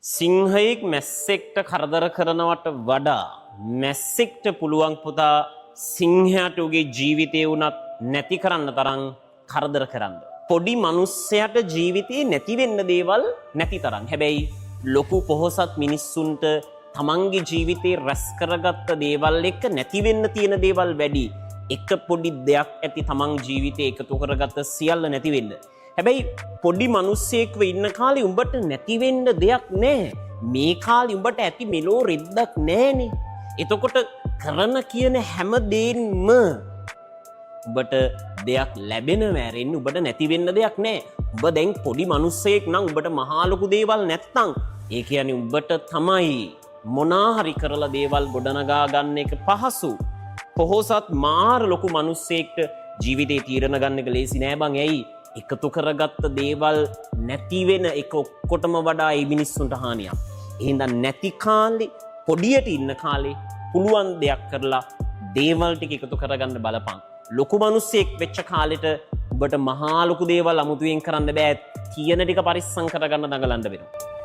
සිංහයෙක් මැස්සෙක්ට කරදර කරනවට වඩා මැස්සෙක්ට පුළුවන් පුතා සිංහයාට උගේ ජීවිතය වුණත් නැති කරන්න තරම් කරදර කරන්න. පොඩි මිනිස්සයාට ජීවිතේ නැති වෙන්න දේවල් නැති තරම්. හැබැයි ලොකු පොහොසත් මිනිස්සුන්ට තමන්ගේ ජීවිතේ රැස් කරගත්ත දේවල් එක්ක නැති වෙන්න තියෙන දේවල් වැඩි. එක පොඩි දෙයක් ඇති තමන් ජීවිතේ එකතු කරගත්ත සියල්ල නැති වෙන්න. හැබැයි පොඩි මිනිස්සෙක්ව ඉන්න කාලේ උඹට නැති වෙන්න දෙයක් නැහැ. මේ කාලේ උඹට ඇති මෙලෝ රෙද්දක් නැහනේ. එතකොට කරන කියන හැම දෙයක්ම උඹට දෙයක් ලැබෙනවා ඇරෙන්න උඹට නැති වෙන්න දෙයක් නැහැ. උඹ දැන් පොඩි මිනිස්සෙක් නම් උඹට මහා ලොකු දේවල් නැත්තම් ඒ කියන්නේ උඹට තමයි මොනා හරි කරලා දේවල් ගොඩනගා ගන්න එක පහසු. පොහොසත් මාර ලොකු මිනිස්සෙක්ට ජීවිතේ තීරණ ගන්න එක ලේසි නෑ බං. ඇයි? එකතු කරගත්ත දේවල් නැති වෙන එක ඔක්කොටම වඩා ඒ මිනිස්සුන්ට හානියක්. එහෙනම් නැති කාලේ පොඩියට ඉන්න කාලේ පුළුවන් දෙයක් කරලා දේවල් ටික එකතු කරගන්න බලපන්. ලොකු මිනිස්සෙක් වෙච්ච කාලෙට ඔබට මහා ලොකු දේවල් අමුතුවෙන් කරන්න බෑ. තියෙන ටික පරිස්සම් කරගන්න දඟලන්න වෙනවා.